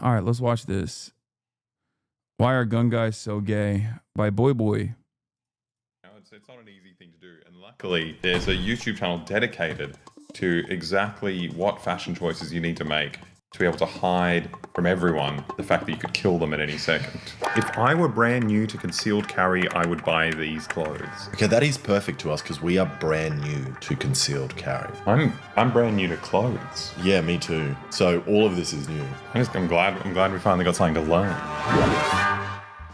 All right, let's watch this. Why are gun guys so gay? By Boy Boy. It's not an easy thing to do. And luckily, there's a YouTube channel dedicated to exactly what fashion choices you need to make to be able to hide from everyone the fact that you could kill them at any second. If I were brand new to concealed carry, I would buy these clothes. Okay, that is perfect to us because we are brand new to concealed carry. I'm brand new to clothes. Yeah, me too. So all of this is new. I'm glad we finally got something to learn.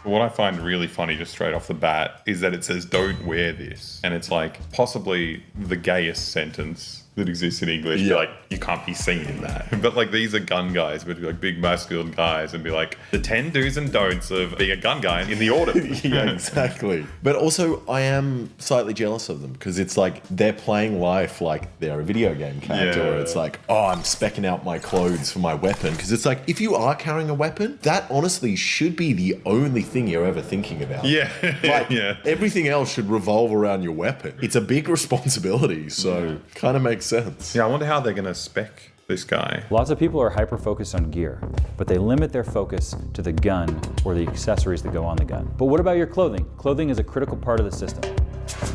What I find really funny just straight off the bat is that it says don't wear this. And it's like possibly the gayest sentence that exists in English. Yeah. Like, you can't be seen in that. But like these are gun guys, but like big masculine guys, and be like the 10 do's and don'ts of being a gun guy in the order. Yeah, exactly. But also I am slightly jealous of them because it's like they're playing life like they're a video game character. Yeah. Or it's like, oh, I'm specking out my clothes for my weapon. Because it's like, if you are carrying a weapon, that honestly should be the only thing you're ever thinking about. Yeah. Like, Yeah. everything else should revolve around your weapon. It's a big responsibility, so kind of makes sense. Yeah, I wonder how they're going to spec this guy. Lots of people are hyper-focused on gear, but they limit their focus to the gun or the accessories that go on the gun. But what about your clothing? Clothing is a critical part of the system.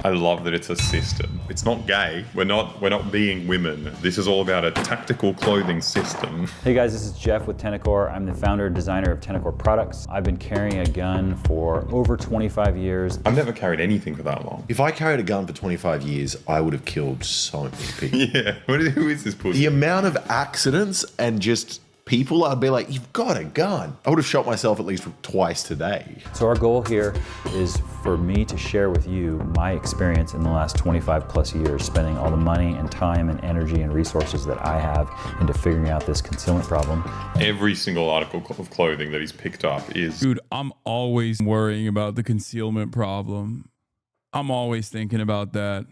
I love that it's a system. It's not gay. We're not being women. This is all about a tactical clothing system. Hey guys, this is Jeff with Tennecore. I'm the founder and designer of Tennecore products. I've been carrying a gun for over 25 years. I've never carried anything for that long. If I carried a gun for 25 years, I would have killed so many people. Yeah. Who is this pussy? The amount of accidents and just people, I'd be like, you've got a gun. I would have shot myself at least twice today. So our goal here is for me to share with you my experience in the last 25 plus years, spending all the money and time and energy and resources that I have into figuring out this concealment problem. Every single article of clothing that he's picked up is... Dude, I'm always worrying about the concealment problem. I'm always thinking about that.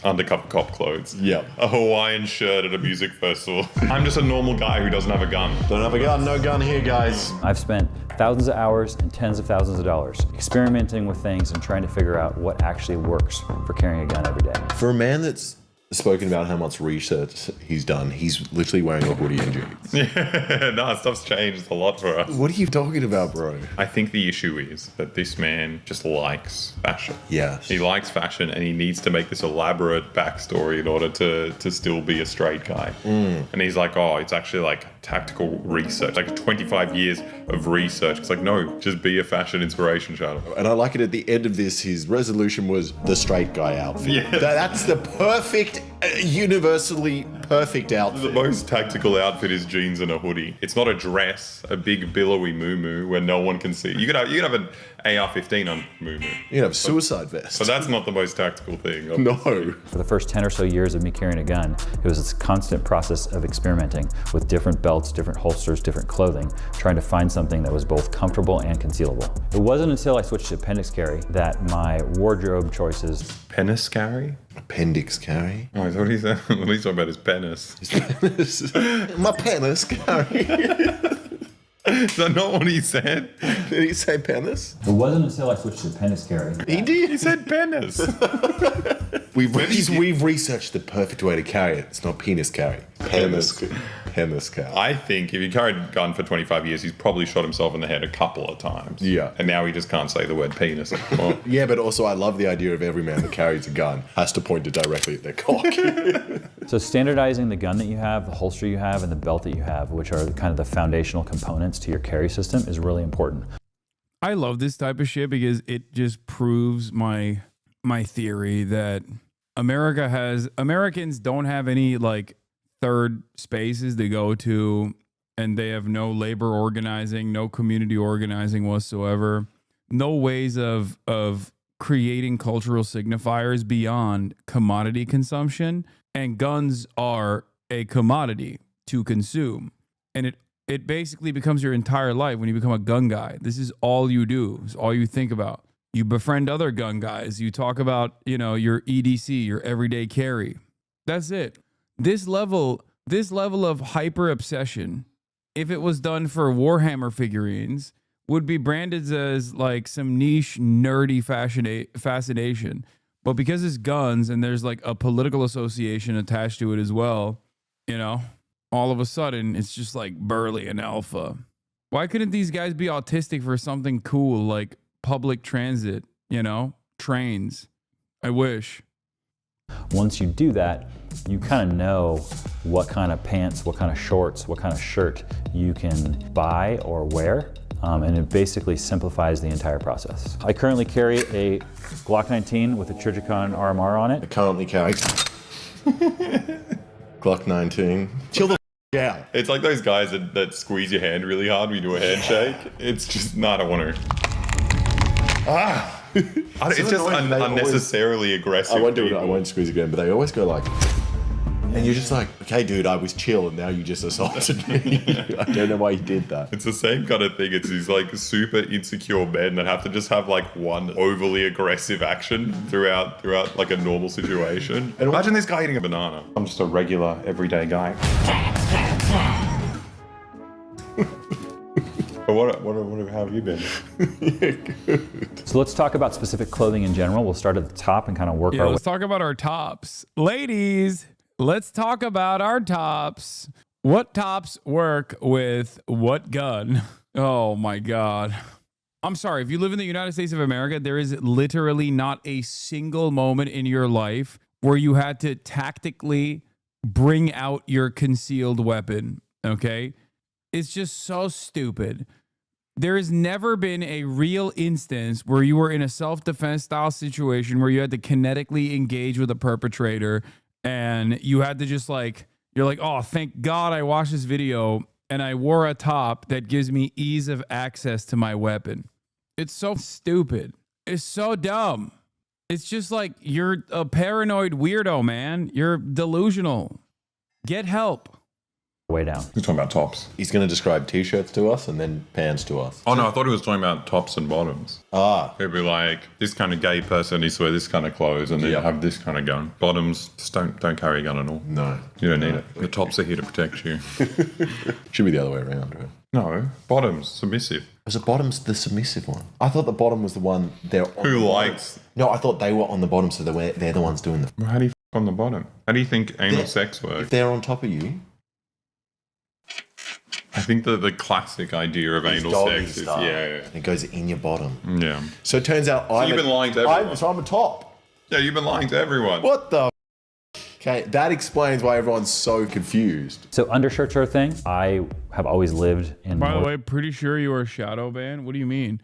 undercover cop clothes. Yep. A Hawaiian shirt at a music festival. I'm just a normal guy who doesn't have a gun. Don't have a gun, no gun here, guys. I've spent thousands of hours and tens of thousands of dollars experimenting with things and trying to figure out what actually works for carrying a gun every day. For a man that's spoken about how much research he's done, he's literally wearing a hoodie and jeans. Yeah, no, stuff's changed a lot for us. What are you talking about, bro? I think the issue is that this man just likes fashion. Yes. He likes fashion and he needs to make this elaborate backstory in order to still be a straight guy. And he's like, oh, it's actually like tactical research, like 25 years of research. It's like, no, just be a fashion inspiration channel. And I like it at the end of this, his resolution was the straight guy outfit. Yeah. That's the perfect, universally perfect outfit. The most tactical outfit is jeans and a hoodie. It's not a dress, a big billowy moo-moo where no one can see. You could have an AR-15 on moo-moo. You can have suicide vest. But that's not the most tactical thing. No. For the first 10 or so years of me carrying a gun, it was this constant process of experimenting with different belts, different holsters, different clothing, trying to find something that was both comfortable and concealable. It wasn't until I switched to appendix carry that my wardrobe choices... Penis carry? Appendix carry? Oh, what he's talking about is penis. My penis carry. Is that not what he said? Did he say penis? It wasn't until I switched to appendix carry. He did. He said penis. We've researched the perfect way to carry it. It's not penis carry. Penis carry. I think if he carried a gun for 25 years, he's probably shot himself in the head a couple of times. Yeah. And now he just can't say the word penis anymore. Yeah, but also I love the idea of every man that carries a gun has to point it directly at their cock. So standardizing the gun that you have, the holster you have, and the belt that you have, which are kind of the foundational components to your carry system, is really important. I love this type of shit because it just proves my theory that Americans don't have any like third spaces to go to, and they have no labor organizing, no community organizing whatsoever, no ways of creating cultural signifiers beyond commodity consumption, and guns are a commodity to consume, and it basically becomes your entire life when you become a gun guy. This is all you do. It's all you think about. You befriend other gun guys. You talk about, your EDC, your everyday carry. That's it. This level of hyper obsession, if it was done for Warhammer figurines, would be branded as like some niche nerdy fascination. But because it's guns and there's like a political association attached to it as well, all of a sudden it's just like burly and alpha. Why couldn't these guys be autistic for something cool like public transit, trains? I wish. Once you do that, you kind of know what kind of pants, what kind of shorts, what kind of shirt you can buy or wear. And it basically simplifies the entire process. I currently carry a Glock 19 with a Trijicon RMR on it. I currently carry Glock 19. Chill the out. It's like those guys that squeeze your hand really hard when you do a handshake. It's just, no, I don't want to. It's just unnecessarily aggressive. I won't do it. I won't squeeze again. But they always go like, and you're just like, okay, dude, I was chill, and now you just assaulted me. I don't know why you did that. It's the same kind of thing. It's these like super insecure men that have to just have like one overly aggressive action throughout like a normal situation. And imagine this guy eating a banana. I'm just a regular, everyday guy. But how have you been? Yeah, good. So let's talk about specific clothing in general. We'll start at the top and kind of work our way. Let's talk about our tops. Ladies, let's talk about our tops. What tops work with what gun? Oh my God. I'm sorry. If you live in the United States of America, there is literally not a single moment in your life where you had to tactically bring out your concealed weapon. Okay? It's just so stupid. There has never been a real instance where you were in a self-defense style situation where you had to kinetically engage with a perpetrator and you had to just like, you're like, oh, thank God I watched this video and I wore a top that gives me ease of access to my weapon. It's so stupid. It's so dumb. It's just like, you're a paranoid weirdo, man. You're delusional. Get help. Way down. He's talking about tops. He's going to describe t-shirts to us and then pants to us. Oh no, I thought he was talking about tops and bottoms. He'd be like, this kind of gay person needs to wear this kind of clothes and then have this kind of gun. Bottoms, just don't carry a gun at all. No. You don't need it. The tops are here to protect you. Should be the other way around, right? No, bottoms, submissive. Was the bottom's the submissive one? I thought the bottom was the one they're on. Who likes? No, I thought they were on the bottom, so they're the ones doing the. Well, how do you on the bottom? How do you think anal sex works? If they're on top of you. I think the classic idea of anal sex is, It goes in your bottom. Yeah. So it turns out you've been lying to everyone. So I'm a top. Yeah, you've been lying to everyone. What the? Okay, that explains why everyone's so confused. So undershirts are a thing. I have always lived in. By the way, pretty sure you are shadow banned. What do you mean?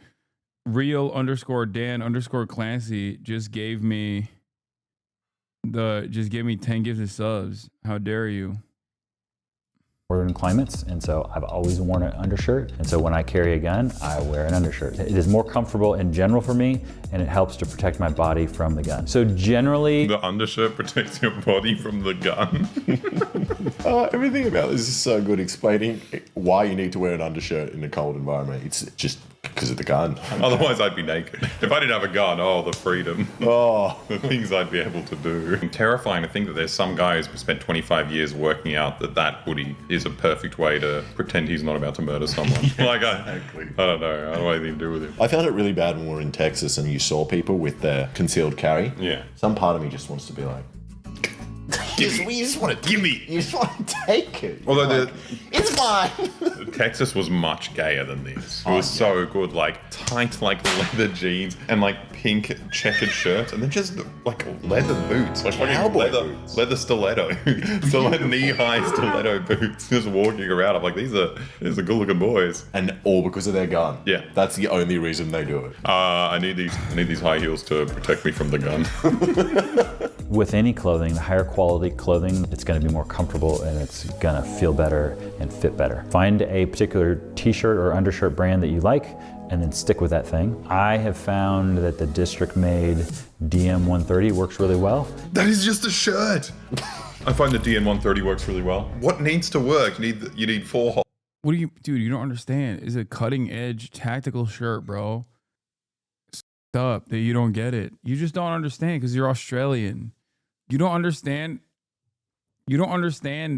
Real_Dan_Clancy just gave me 10 gifts of subs. How dare you? Northern climates, and so I've always worn an undershirt, and so when I carry a gun, I wear an undershirt. It is more comfortable in general for me, and it helps to protect my body from the gun. So generally, the undershirt protects your body from the gun. Everything about this is so good, explaining why you need to wear an undershirt in a cold environment. It's just because of the gun. Otherwise, I'd be naked. If I didn't have a gun, the freedom. The things I'd be able to do. And terrifying to think that there's some guys who spent 25 years working out that hoodie is a perfect way to pretend he's not about to murder someone. Exactly. I don't know. I don't know anything to do with it. I found it really bad when we were in Texas and you saw people with their concealed carry. Yeah. Some part of me just wants to be like, you just want to give me. You just want to take it. Although it's fine. Texas was much gayer than this. It was so good, like tight, like leather jeans and like pink checkered shirts, and then just like leather boots, like cowboy boots, leather stiletto, so like knee-high stiletto boots, just walking around. I'm like, these are good-looking boys, and all because of their gun. Yeah, that's the only reason they do it. I need these high heels to protect me from the gun. With any clothing, the higher quality clothing, it's going to be more comfortable and it's going to feel better and fit better. Find a particular t-shirt or undershirt brand that you like and then stick with that thing. I have found that the district-made DM130 works really well. That is just a shirt. I find the DM130 works really well. What needs to work? You need 4 holes. What do you, dude? You don't understand. It's a cutting-edge tactical shirt, bro. Up that you don't get it. You just don't understand because you're Australian. You don't understand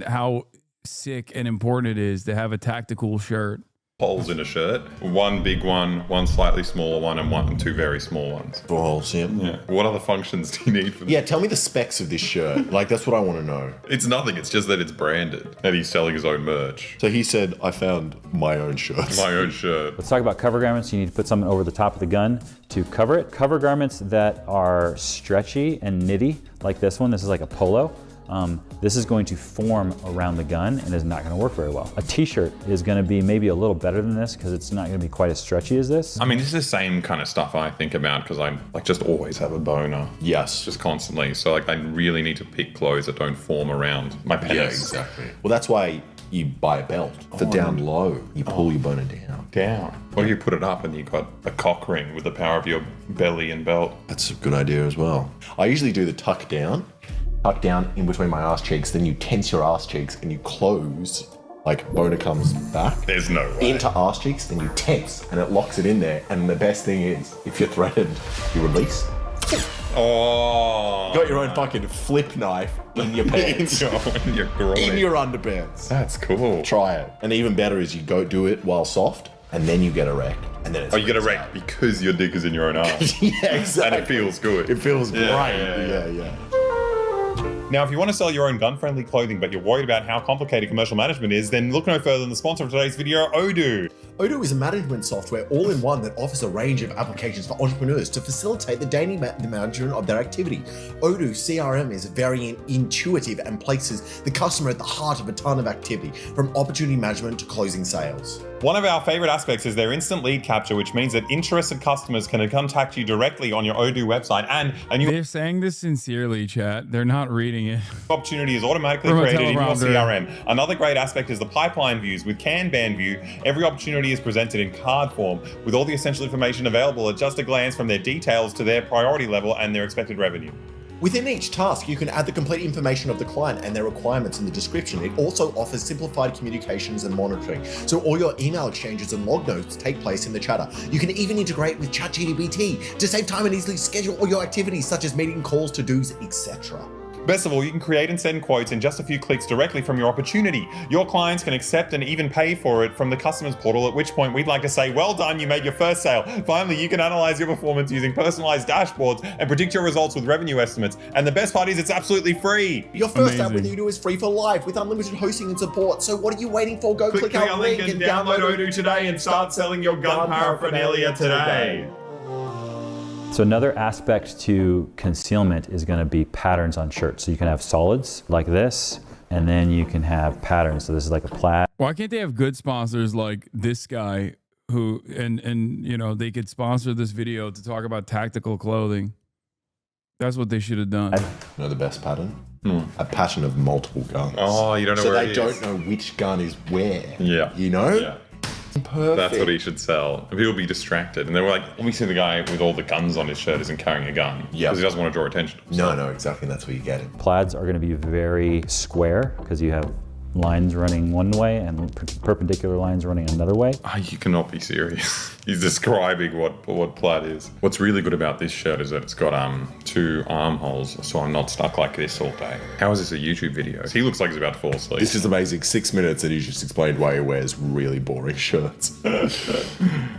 how sick and important it is to have a tactical shirt. holes in a shirt. One big one slightly smaller one, and two very small ones. 4 holes, yeah. Yeah. What other functions do you need for this? Yeah, tell me the specs of this shirt. Like, that's what I want to know. It's nothing. It's just that it's branded. And he's selling his own merch. So he said, I found my own shirt. My own shirt. Let's talk about cover garments. You need to put something over the top of the gun to cover it. Cover garments that are stretchy and knitty, like this one. This is like a polo. This is going to form around the gun and is not going to work very well. A t-shirt is going to be maybe a little better than this because it's not going to be quite as stretchy as this. I mean, it's the same kind of stuff I think about because I like just always have a boner. Yes. Just constantly. So like I really need to pick clothes that don't form around my penis. Yeah, exactly. Well, that's why you buy a belt. For down low, you pull your boner down. Down. Or you put it up and you got a cock ring with the power of your belly and belt. That's a good idea as well. I usually do the tuck down in between my ass cheeks, then you tense your ass cheeks and you close, like boner comes back. There's no way. Into ass cheeks, then you tense and it locks it in there. And the best thing is, if you're threatened, you release. Oh. Got your own fucking flip knife in your pants. in your groin. In your underpants. That's cool. Try it. And even better is you go do it while soft, and then you get erect. And then it's you get erect because your dick is in your own ass. Yeah, exactly. And it feels good. It feels great. Yeah. Now, if you want to sell your own gun-friendly clothing, but you're worried about how complicated commercial management is, then look no further than the sponsor of today's video, Odoo. Odoo is a management software all-in-one that offers a range of applications for entrepreneurs to facilitate the daily management of their activity. Odoo CRM is very intuitive and places the customer at the heart of a ton of activity, from opportunity management to closing sales. One of our favorite aspects is their instant lead capture, which means that interested customers can contact you directly on your Odoo website, and a new They're saying this sincerely, chat. They're not reading it. opportunity is automatically From a created in your teleprompter. CRM. Another great aspect is the pipeline views. With Kanban view, every opportunity is presented in card form with all the essential information available at just a glance, from their details to their priority level and their expected revenue. Within each task, you can add the complete information of the client and their requirements in the description. It also offers simplified communications and monitoring, so all your email exchanges and log notes take place in the chatter. You can even integrate with ChatGPT to save time and easily schedule all your activities, such as meeting calls, to-dos, etc. Best of all, you can create and send quotes in just a few clicks directly from your opportunity. Your clients can accept and even pay for it from the customer's portal, at which point we'd like to say, well done, you made your first sale. Finally, you can analyze your performance using personalized dashboards and predict your results with revenue estimates. And the best part is it's absolutely free. Your first app with Amazing. Odoo is free for life with unlimited hosting and support. So what are you waiting for? Go click our link and download Odoo today and start selling your gun paraphernalia today. So another aspect to concealment is going to be patterns on shirts. So you can have solids like this, and then you can have patterns. So this is like a plaid. Why can't they have good sponsors like this guy who and you know they could sponsor this video to talk about tactical clothing? That's what they should have done. You know the best pattern? A pattern of multiple guns. Oh, you don't know so where they it don't is. know which gun is where. Yeah. You know? Yeah. Perfect. That's what he should sell. People will be distracted. And they were like, obviously the guy with all the guns on his shirt isn't carrying a gun. Yeah. Because he doesn't want to draw attention to himself. No, exactly. That's where you get it. Plaids are going to be very square because you have lines running one way and perpendicular lines running another way. Oh, you cannot be serious. He's describing what plaid is. What's really good about this shirt is that it's got 2 armholes, so I'm not stuck like this all day. How is this a YouTube video? He looks like he's about to fall asleep. This is amazing. 6 minutes and he just explained why he wears really boring shirts.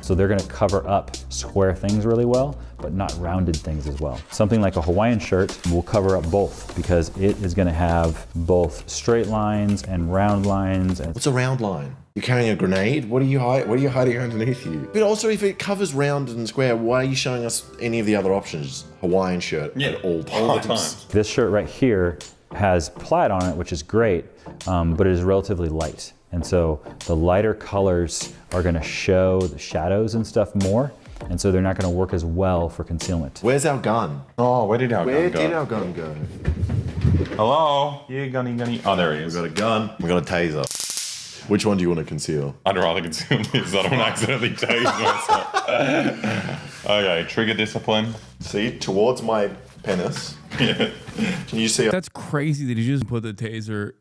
So they're going to cover up square things really well, but not rounded things as well. Something like a Hawaiian shirt will cover up both because it is going to have both straight lines and round lines. And What's a round line? You're carrying a grenade? What are you hiding underneath you? But also, if it covers round and square, why are you showing us any of the other options? Hawaiian shirt at all times. all the time. this shirt right here has plaid on it, which is great, but it is relatively light. And so the lighter colors are going to show the shadows and stuff more. And so they're not going to work as well for concealment. Where's our gun? Oh, where did our Where gun go? did our gun go? Hello? Yeah, gunny. Oh, there he is. We got a gun. We got a taser. Which one do you want to conceal? I'd rather conceal this. I don't want to accidentally tase myself. Okay, trigger discipline. See, towards my penis. Yeah. Can you see? That's crazy that he just put the taser.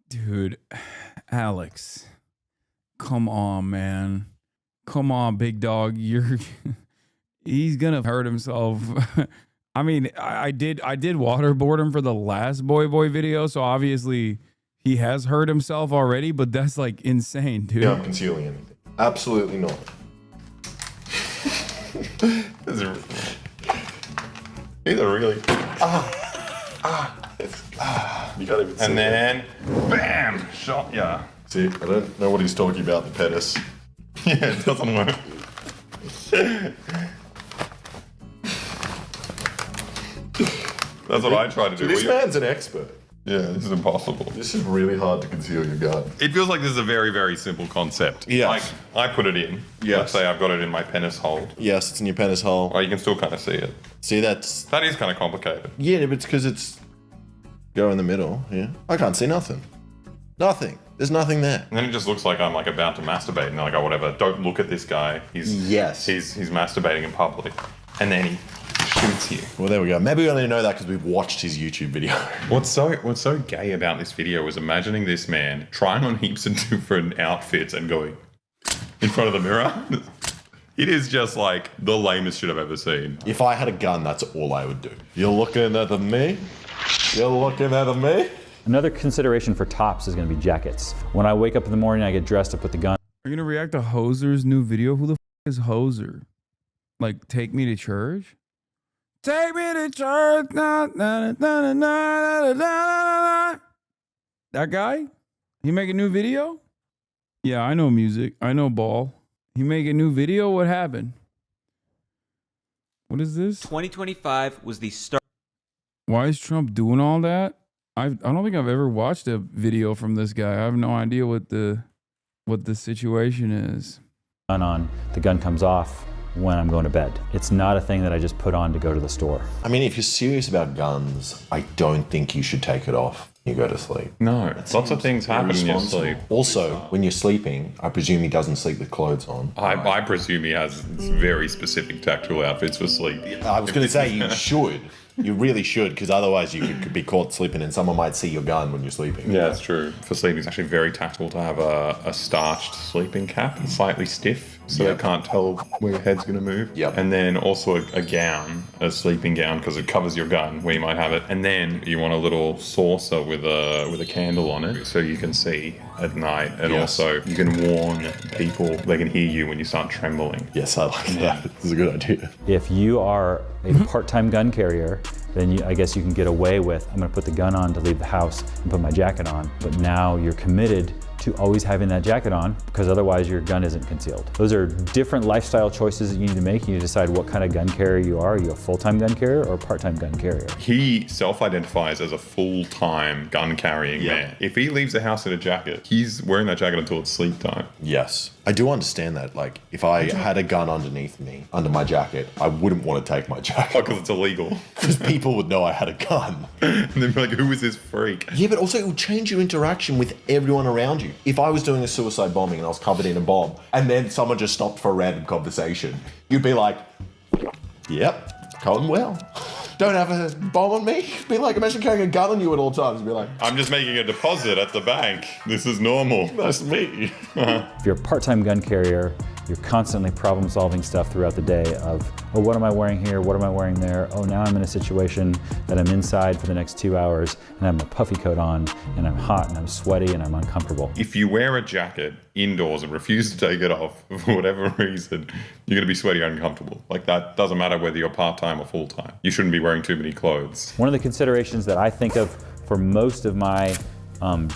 Dude, Alex, come on, man. Come on, big dog. He's gonna hurt himself. I mean, I did waterboard him for the last boy video, so obviously he has hurt himself already, but that's like insane, dude. Yeah, I'm concealing anything. Absolutely not. These are really. You can't even see And then, bam, shot ya. See, I don't know what he's talking about, the penis. Yeah, it doesn't work. That's what I try to do. This man's an expert. Yeah, this is impossible. This is really hard to conceal your gun. It feels like this is a very, very simple concept. Yes. Like, I put it in. Yes. Let's say I've got it in my penis hold. Yes, it's in your penis hole. Well, you can still kind of see it. See, that's... That is kind of complicated. Yeah, but it's because it's... Go in the middle, yeah. I can't see nothing. Nothing. There's nothing there. And then it just looks like I'm like about to masturbate, and they're like, oh, whatever. Don't look at this guy. He's masturbating in public, and then he shoots you. Well, there we go. Maybe we only know that because we've watched his YouTube video. What's so gay about this video was imagining this man trying on heaps of different outfits and going in front of the mirror. It is just like the lamest shit I've ever seen. If I had a gun, that's all I would do. You're looking at me? You're looking at me? Another consideration for tops is going to be jackets. When I wake up in the morning, I get dressed up with the gun. Are you gonna react to Hoser's new video? Who the is Hoser? Like, take me to church? Take me to church. Na, na, na, na, na, na, na, na. That guy? He make a new video? Yeah, I know music. I know ball. He make a new video? What happened? What is this? 2025 was the start. Why is Trump doing all that? I don't think I've ever watched a video from this guy. I have no idea what the situation is. On, the gun comes off when I'm going to bed. It's not a thing that I just put on to go to the store. I mean, if you're serious about guns, I don't think you should take it off when you go to sleep. No, lots of things happen in your sleep. Also, when you're sleeping, I presume he doesn't sleep with clothes on. I presume he has very specific tactical outfits for sleep. I was going to say you should. You really should, because otherwise you could be caught sleeping and someone might see your gun when you're sleeping. Yeah, that's true. For sleeping, it's actually very tactical to have a starched sleeping cap, slightly stiff, so they can't tell where your head's going to move. Yep. And then also a gown, a sleeping gown, because it covers your gun where you might have it. And then you want a little saucer with a candle on it, so you can see at night. And also you can warn people, they can hear you when you start trembling. Yes, I like that. This is a good idea. If you are a part-time gun carrier, then I guess you can get away with, I'm going to put the gun on to leave the house and put my jacket on. But now you're committed to always having that jacket on, because otherwise your gun isn't concealed. Those are different lifestyle choices that you need to make. You need to decide what kind of gun carrier you are. Are you a full-time gun carrier or a part-time gun carrier? He self-identifies as a full-time gun-carrying man. If he leaves the house in a jacket, he's wearing that jacket until it's sleep time. Yes. I do understand that. Like, if I had a gun underneath me, under my jacket, I wouldn't want to take my jacket. Oh, because it's illegal. Because people would know I had a gun. And they'd be like, who is this freak? Yeah, but also it would change your interaction with everyone around you. If I was doing a suicide bombing and I was covered in a bomb, and then someone just stopped for a random conversation, you'd be like, yep, going well. Don't have a bomb on me. Be like, imagine carrying a gun on you at all times. Be like, I'm just making a deposit at the bank. This is normal. nice to meet you. If you're a part-time gun carrier, you're constantly problem-solving stuff throughout the day of, oh, what am I wearing here? What am I wearing there? Oh, now I'm in a situation that I'm inside for the next 2 hours and I have a puffy coat on and I'm hot and I'm sweaty and I'm uncomfortable. If you wear a jacket indoors and refuse to take it off for whatever reason, you're going to be sweaty and uncomfortable. Like, that doesn't matter whether you're part-time or full-time. You shouldn't be wearing too many clothes. One of the considerations that I think of for most of my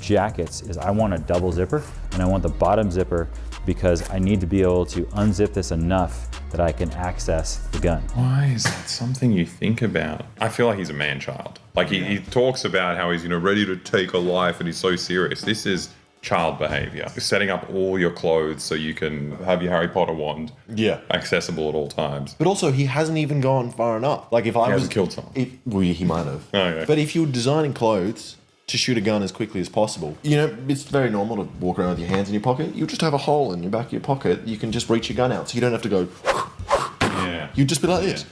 jackets is I want a double zipper, and I want the bottom zipper because I need to be able to unzip this enough that I can access the gun. Why is that something you think about? I feel like he's a man-child. Like, he talks about how he's, ready to take a life and he's so serious. This is child behavior. Setting up all your clothes so you can have your Harry Potter wand accessible at all times. But also, he hasn't even gone far enough. Like, if I was... hasn't killed someone. Well, he might have. Oh, yeah. But if you're designing clothes to shoot a gun as quickly as possible, it's very normal to walk around with your hands in your pocket. You just have a hole in your back of your pocket. You can just reach your gun out, so you don't have to go... Yeah. You just be like this.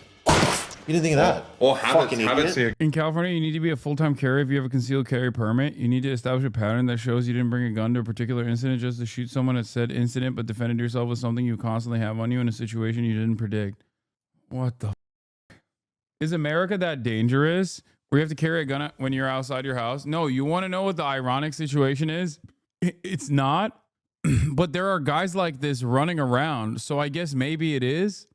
You didn't think of that. Or Fucking habits idiot. In California, you need to be a full-time carrier if you have a concealed carry permit. You need to establish a pattern that shows you didn't bring a gun to a particular incident just to shoot someone at said incident, but defended yourself with something you constantly have on you in a situation you didn't predict. What the is America that dangerous? Where you have to carry a gun when you're outside your house? No, you want to know what the ironic situation is? It's not. But there are guys like this running around, so I guess maybe it is.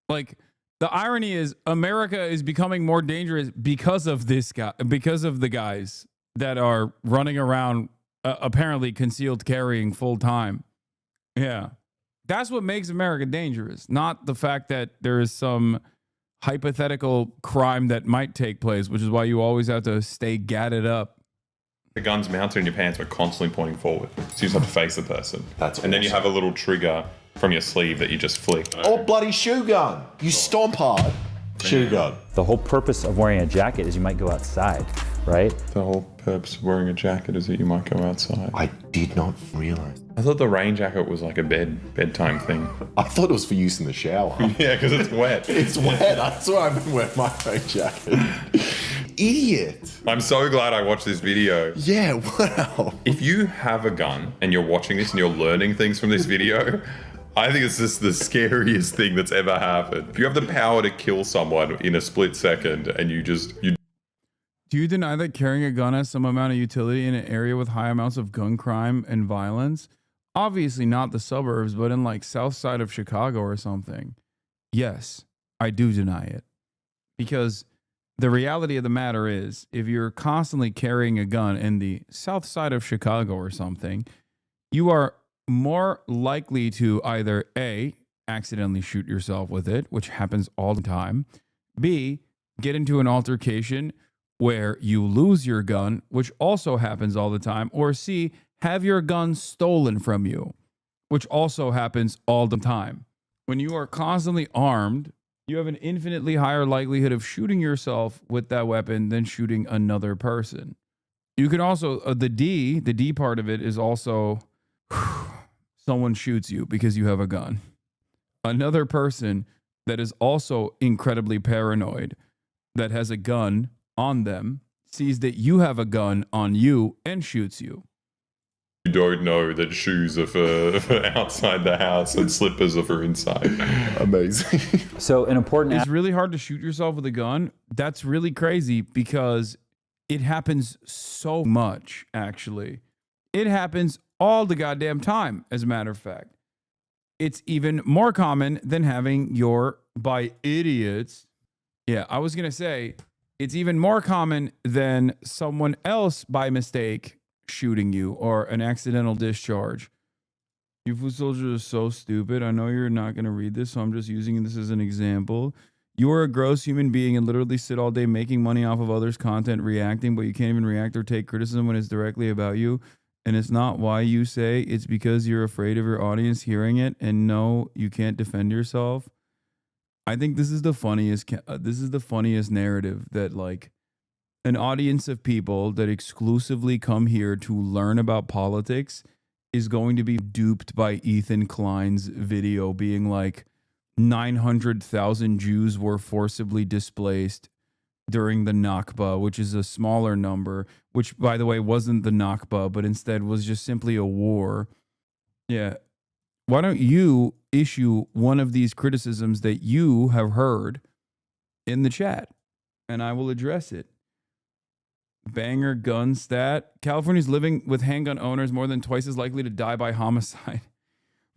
Like, the irony is America is becoming more dangerous because of this guy, because of the guys that are running around apparently concealed carrying full time. Yeah. That's what makes America dangerous, not the fact that there is some hypothetical crime that might take place, which is why you always have to stay gadded up. The gun's mounted in your pants but constantly pointing forward. So you just have to face the person. And then you have a little trigger from your sleeve that you just flick. Or bloody shoe gun. You stomp hard. Shoe gun. The whole purpose of wearing a jacket is you might go outside, right? The whole purpose of wearing a jacket is that you might go outside. I did not realize. I thought the rain jacket was like a bedtime thing. I thought it was for use in the shower. Yeah, because it's wet. It's wet. That's why I've been wearing my rain jacket. Idiot. I'm so glad I watched this video. Yeah, wow. If you have a gun and you're watching this and you're learning things from this video, I think it's just the scariest thing that's ever happened. If you have the power to kill someone in a split second and you Do you deny that carrying a gun has some amount of utility in an area with high amounts of gun crime and violence? Obviously not the suburbs, but in like south side of Chicago or something. Yes, I do deny it. Because the reality of the matter is, if you're constantly carrying a gun in the south side of Chicago or something, you are more likely to either A, accidentally shoot yourself with it, which happens all the time, B, get into an altercation where you lose your gun, which also happens all the time, or C, have your gun stolen from you, which also happens all the time. When you are constantly armed, you have an infinitely higher likelihood of shooting yourself with that weapon than shooting another person. You can also, the D part of it is also someone shoots you because you have a gun. Another person that is also incredibly paranoid, that has a gun on them, sees that you have a gun on you and shoots you. You don't know that shoes are for outside the house and slippers are for inside. Amazing. So an important It's really hard to shoot yourself with a gun. That's really crazy because it happens so much, actually. It happens all the goddamn time, as a matter of fact. It's even more common than having by idiots. Yeah, I was going to say, it's even more common than someone else by mistake shooting you or an accidental discharge. You food soldiers are so stupid. I know you're not going to read this, so I'm just using this as an example. You are a gross human being and literally sit all day making money off of others' content, reacting, but you can't even react or take criticism when it's directly about you. And it's not why you say, it's because you're afraid of your audience hearing it and no, you can't defend yourself. I think this is the funniest narrative, that like an audience of people that exclusively come here to learn about politics is going to be duped by Ethan Klein's video being like 900,000 Jews were forcibly displaced during the Nakba, which is a smaller number, which by the way wasn't the Nakba, but instead was just simply a war. Yeah. Why don't you issue one of these criticisms that you have heard in the chat and I will address it. Banger gun stat. California's living with handgun owners more than twice as likely to die by homicide.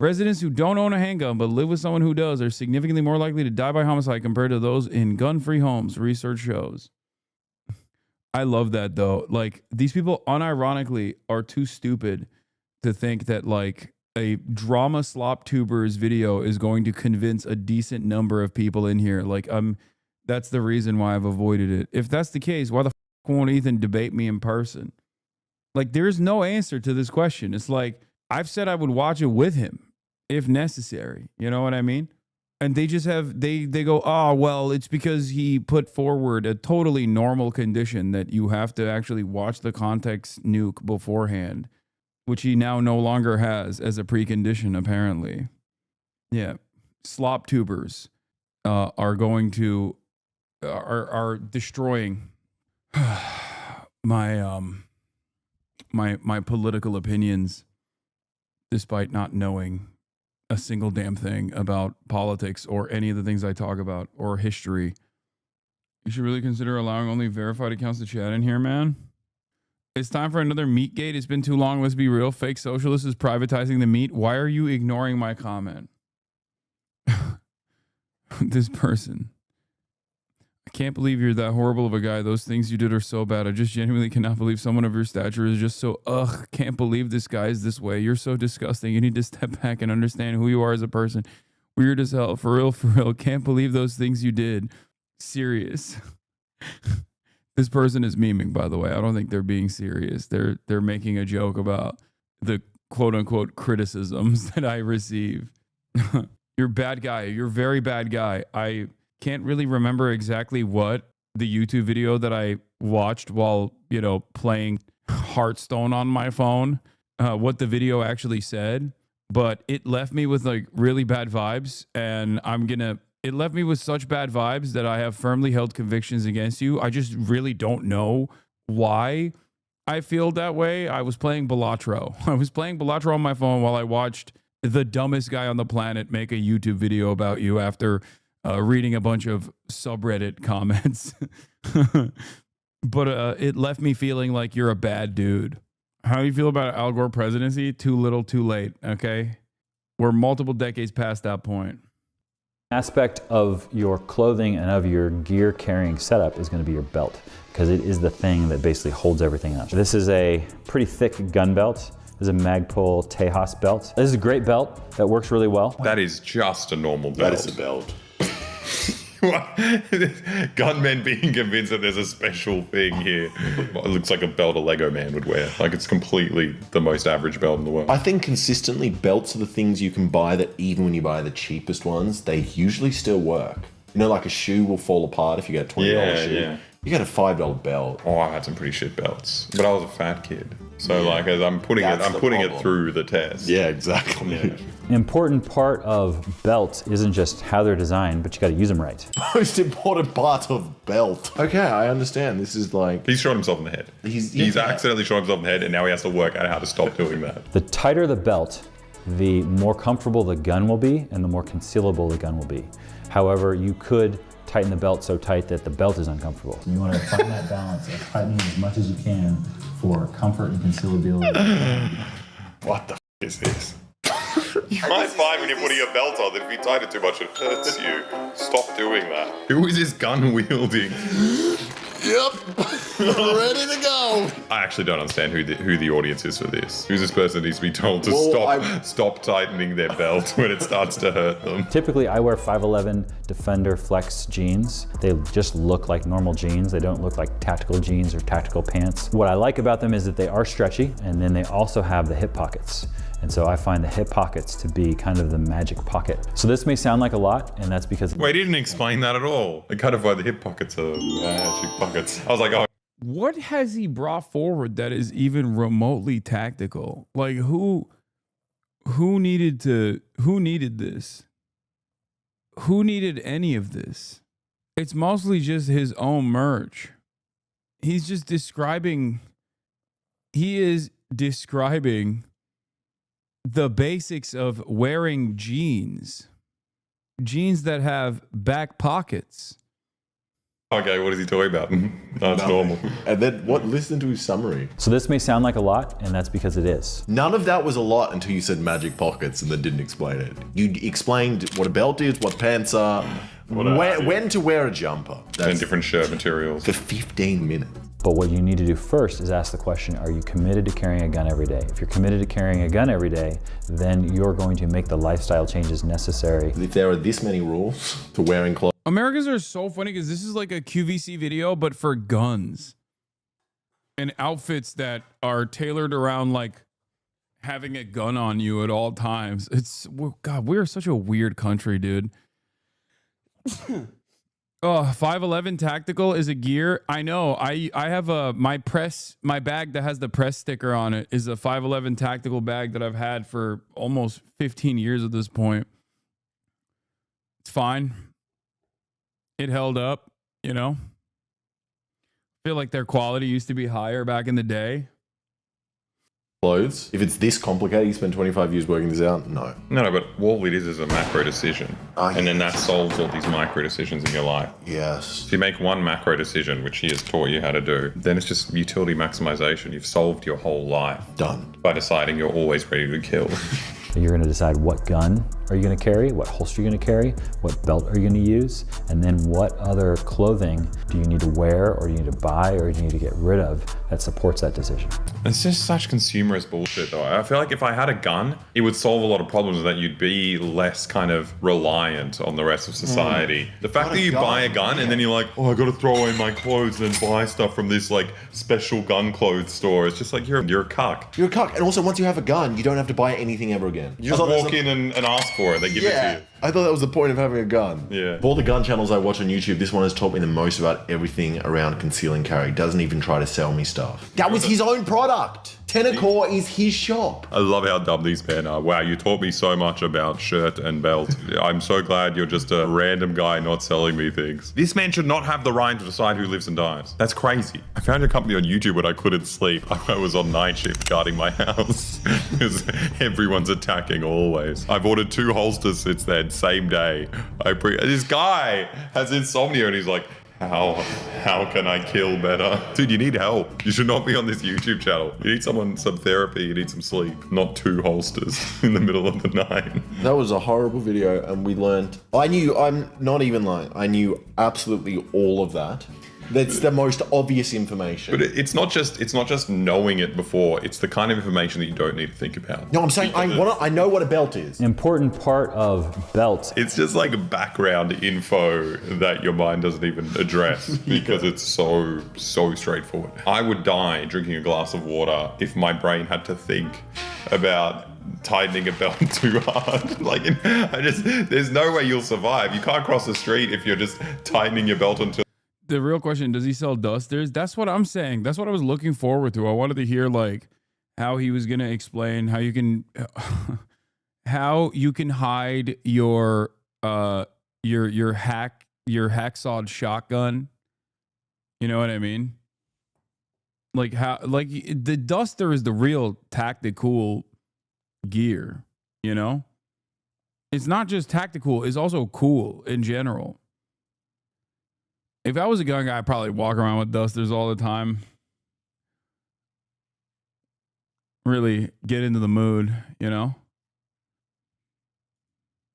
Residents who don't own a handgun but live with someone who does are significantly more likely to die by homicide compared to those in gun-free homes, research shows. I love that though. Like, these people unironically are too stupid to think that like a drama slop tubers video is going to convince a decent number of people in here. Like, that's the reason why I've avoided it. If that's the case, why the won't Ethan debate me in person? Like, there's no answer to this question. It's like, I've said I would watch it with him if necessary. You know what I mean? And they just have, they go, oh, well, it's because he put forward a totally normal condition that you have to actually watch the context nuke beforehand, which he now no longer has as a precondition, apparently. Yeah. Slop tubers are going to, are destroying my political opinions, despite not knowing a single damn thing about politics or any of the things I talk about or history. You should really consider allowing only verified accounts to chat in here, man. It's time for another meat gate. It's been too long. Let's be real. Fake socialist is privatizing the meat. Why are you ignoring my comment? This person. I can't believe you're that horrible of a guy. Those things you did are so bad. I just genuinely cannot believe someone of your stature is just so, can't believe this guy is this way. You're so disgusting. You need to step back and understand who you are as a person. Weird as hell. For real, for real. Can't believe those things you did. Serious. This person is memeing, by the way. I don't think they're being serious. They're making a joke about the quote unquote criticisms that I receive. You're a bad guy. You're a very bad guy. I can't really remember exactly what the YouTube video that I watched while, playing Hearthstone on my phone, what the video actually said, but it left me with like really bad vibes, and it left me with such bad vibes that I have firmly held convictions against you. I just really don't know why I feel that way. I was playing Balatro. I was playing Balatro on my phone while I watched the dumbest guy on the planet make a YouTube video about you after reading a bunch of subreddit comments. But it left me feeling like you're a bad dude. How do you feel about Al Gore presidency? Too little, too late, okay? We're multiple decades past that point. Aspect of your clothing and of your gear carrying setup is going to be your belt, because it is the thing that basically holds everything up. This is a pretty thick gun belt. This is a Magpul Tejas belt. This is a great belt that works really well. That is just a normal belt. That is a belt. Gunmen being convinced that there's a special thing here. It looks like a belt a Lego man would wear. Like, it's completely the most average belt in the world. I think consistently belts are the things you can buy that even when you buy the cheapest ones, they usually still work. Like a shoe will fall apart if you get a $20 shoe. Yeah. You get a $5 belt. Oh, I've had some pretty shit belts, but I was a fat kid. So as I'm putting it through the test. Yeah, exactly. Yeah. An important part of belts isn't just how they're designed, but you got to use them right. Most important part of belt. Okay, I understand. This is like... He's shot himself in the head. He's accidentally shot himself in the head, and now he has to work out how to stop doing that. The tighter the belt, the more comfortable the gun will be, and the more concealable the gun will be. However, you could tighten the belt so tight that the belt is uncomfortable. You want to find that balance of tightening as much as you can for comfort and concealability. What the f is this? You might find when you're putting a belt on that if you tighten it too much, it hurts you. Stop doing that. Who is this gun wielding? Yep, ready to go. I actually don't understand who the audience is for this. Who's this person that needs to be told to stop tightening their belt when it starts to hurt them? Typically, I wear 511 Defender Flex jeans. They just look like normal jeans. They don't look like tactical jeans or tactical pants. What I like about them is that they are stretchy, and then they also have the hip pockets. And so I find the hip pockets to be kind of the magic pocket. So this may sound like a lot, and that's because... Wait, he didn't explain that at all. I kind of why the hip pockets are magic pockets. I was like, oh. What has he brought forward that is even remotely tactical? Like, who needed this? Who needed any of this? It's mostly just his own merch. He is describing the basics of wearing jeans that have back pockets. Okay, what is he talking about? That's normal. And then listen to his summary. So this may sound like a lot, and that's because it is. None of that was a lot until you said magic pockets and then didn't explain it. You explained what a belt is, what pants are, when to wear a jumper. And different shirt materials. For 15 minutes. But what you need to do first is ask the question, are you committed to carrying a gun every day? If you're committed to carrying a gun every day, then you're going to make the lifestyle changes necessary. If there are this many rules to wearing clothes. Americans are so funny because this is like a QVC video, but for guns and outfits that are tailored around like having a gun on you at all times. God, we're such a weird country, dude. Oh, 511 tactical is a gear. I know. I have my bag that has the press sticker on it is a 511 tactical bag that I've had for almost 15 years at this point. It's fine. It held up, I feel like their quality used to be higher back in the day. clothes. If it's this complicated, you spend 25 years working this out? No. No, but all it is a macro decision. And then that solves all these micro decisions in your life. Yes. If you make one macro decision, which he has taught you how to do, then it's just utility maximization. You've solved your whole life. Done. By deciding you're always ready to kill. You're going to decide what gun are you going to carry, what holster you're going to carry, what belt are you going to use, and then what other clothing do you need to wear, or do you need to buy, or do you need to get rid of that supports that decision. It's just such consumerist bullshit though. I feel like if I had a gun, it would solve a lot of problems, that you'd be less kind of reliant on the rest of society. The fact that you buy a gun and then you're like, oh, I got to throw away my clothes and then buy stuff from this like special gun clothes store. It's just like, you're a cuck. You're a cuck. And also, once you have a gun, you don't have to buy anything ever again. You just walk in and ask for it. They give it to you. I thought that was the point of having a gun. Yeah. Of all the gun channels I watch on YouTube, this one has taught me the most about everything around concealing carry. Doesn't even try to sell me stuff. That was his own product. Tenorcore is his shop. I love how dumb these men are. Wow, you taught me so much about shirt and belt. I'm so glad you're just a random guy not selling me things. This man should not have the right to decide who lives and dies. That's crazy. I found your company on YouTube when I couldn't sleep. I was on night shift guarding my house because everyone's attacking always. I've ordered 2 holsters since then, same day. This guy has insomnia and he's like, how can I kill better? Dude, you need help. You should not be on this YouTube channel. You need some therapy, you need some sleep, not 2 holsters in the middle of the night. That was a horrible video, and we learned. I'm not even lying. I knew absolutely all of that. That's the most obvious information. But it's not just knowing it before. It's the kind of information that you don't need to think about. No, I'm saying I know what a belt is. An important part of belts. It's just like background info that your mind doesn't even address because it's so straightforward. I would die drinking a glass of water if my brain had to think about tightening a belt too hard. There's no way you'll survive. You can't cross the street if you're just tightening your belt until. The real question, does he sell dusters? That's what I'm saying. That's what I was looking forward to. I wanted to hear like how he was going to explain how you can hide your hacksawed shotgun. You know what I mean? Like the duster is the real tactical gear, you know? It's not just tactical, it's also cool in general. If I was a gun guy, I'd probably walk around with dusters all the time. Really get into the mood, you know?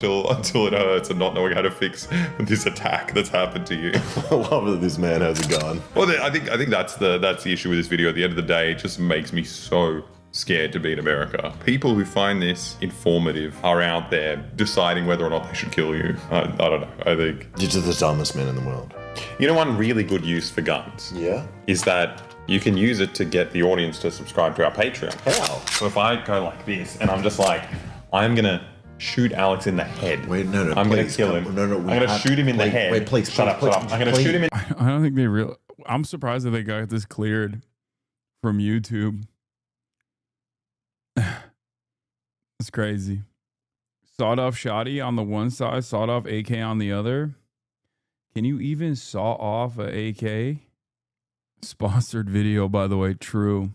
Until it hurts, and not knowing how to fix this attack that's happened to you. I love that this man has a gun. Well, I think that's the issue with this video. At the end of the day, it just makes me so scared to be in America. People who find this informative are out there deciding whether or not they should kill you. I don't know. I think You're just the dumbest man in the world. You know, one really good use for guns is that you can use it to get the audience to subscribe to our Patreon. How? So if I go like this and I'm just like, I'm going to shoot Alex in the head. Wait, no. I'm going to kill him. No. I'm going to shoot him in the head. Wait, please. Shut up. I'm going to shoot him in. I don't think I'm surprised that they got this cleared from YouTube. It's crazy. Sawed off shotty on the one side, sawed off AK on the other. Can you even saw off a AK? Sponsored video, by the way, true.